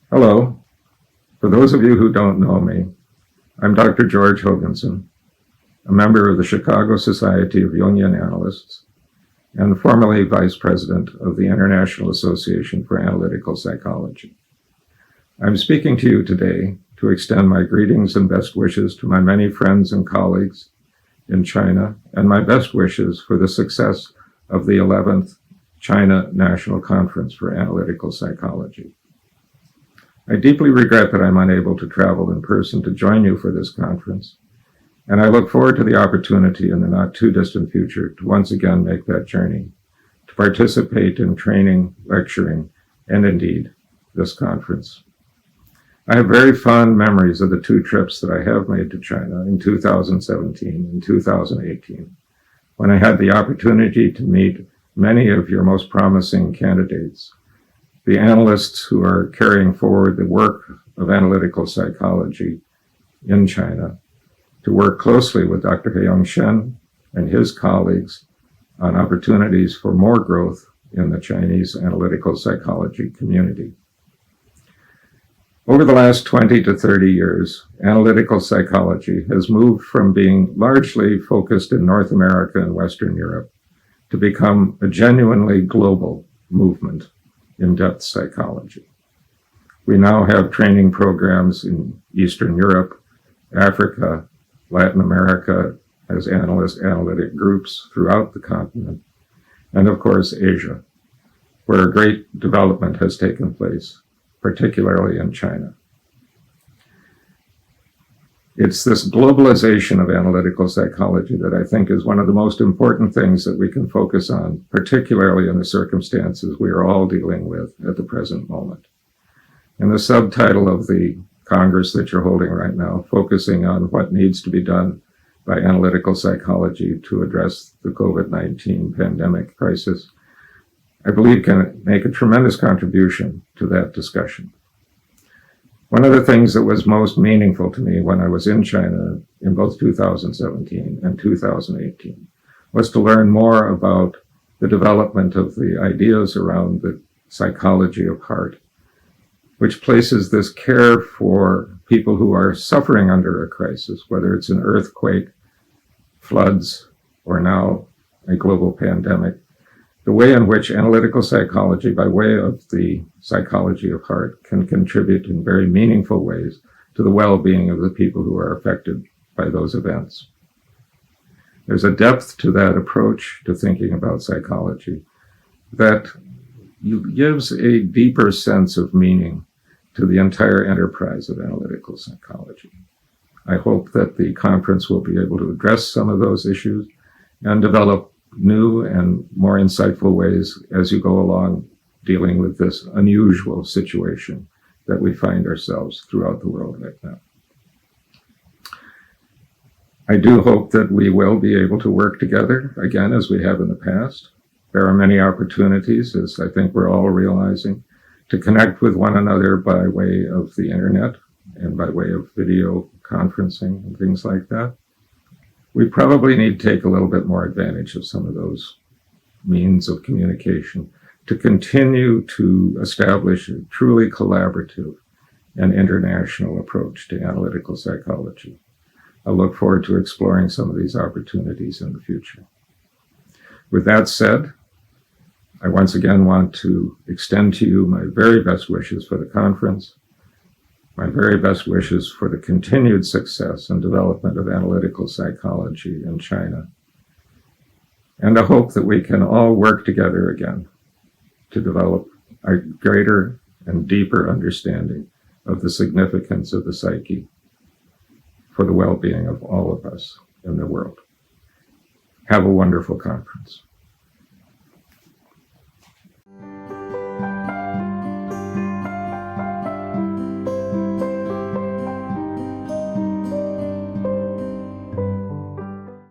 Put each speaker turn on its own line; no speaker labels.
Hello. For those of you who don't know me, I'm Dr. George Hogenson, a member of the Chicago Society of Jungian Analysts and formerly Vice President of the International Association for Analytical Psychology. I'm speaking to you today to extend my greetings and best wishes to my many friends and colleagues in China and my best wishes for the success of the 11th China National Conference for Analytical Psychology. I deeply regret that I'm unable to travel in person to join you for this conference, and I look forward to the opportunity in the not too distant future to once again make that journey, to participate in training, lecturing, and indeed, this conference. I have very fond memories of the two trips that I have made to China in 2017 and 2018, when I had the opportunity to meet many of your most promising candidates, the analysts who are carrying forward the work of analytical psychology in China, to work closely with Dr. Hogenson and his colleagues on opportunities for more growth in the Chinese analytical psychology community. Over the last 20 to 30 years, analytical psychology has moved from being largely focused in North America and Western Europe to become a genuinely global movement in-depth psychology. We now have training programs in Eastern Europe, Africa, Latin America as analytic groups throughout the continent, and of course Asia, where a great development has taken place, particularly in China. It's this globalization of analytical psychology that I think is one of the most important things that we can focus on, particularly in the circumstances we are all dealing with at the present moment. And the subtitle of the Congress that you're holding right now, focusing on what needs to be done by analytical psychology to address the COVID-19 pandemic crisis, I believe can make a tremendous contribution to that discussion. One of the things that was most meaningful to me when I was in China in both 2017 and 2018 was to learn more about the development of the ideas around the psychology of heart, which places this care for people who are suffering under a crisis, whether it's an earthquake, floods, or now a global pandemic, the way in which analytical psychology, by way of the psychology of heart, can contribute in very meaningful ways to the well-being of the people who are affected by those events. There's a depth to that approach to thinking about psychology that gives a deeper sense of meaning to the entire enterprise of analytical psychology. I hope that the conference will be able to address some of those issues and develop new and more insightful ways as you go along dealing with this unusual situation that we find ourselves throughout the world right now. I do hope that we will be able to work together again as we have in the past. There are many opportunities, as I think we're all realizing, to connect with one another by way of the internet and by way of video conferencing and things like that. We probably need to take a little bit more advantage of some of those means of communication to continue to establish a truly collaborative and international approach to analytical psychology. I look forward to exploring some of these opportunities in the future. With that said, I once again want to extend to you my very best wishes for the conference, my very best wishes for the continued success and development of analytical psychology in China, and I hope that we can all work together again to develop a greater and deeper understanding of the significance of the psyche for the well-being of all of us in the world. Have a wonderful conference.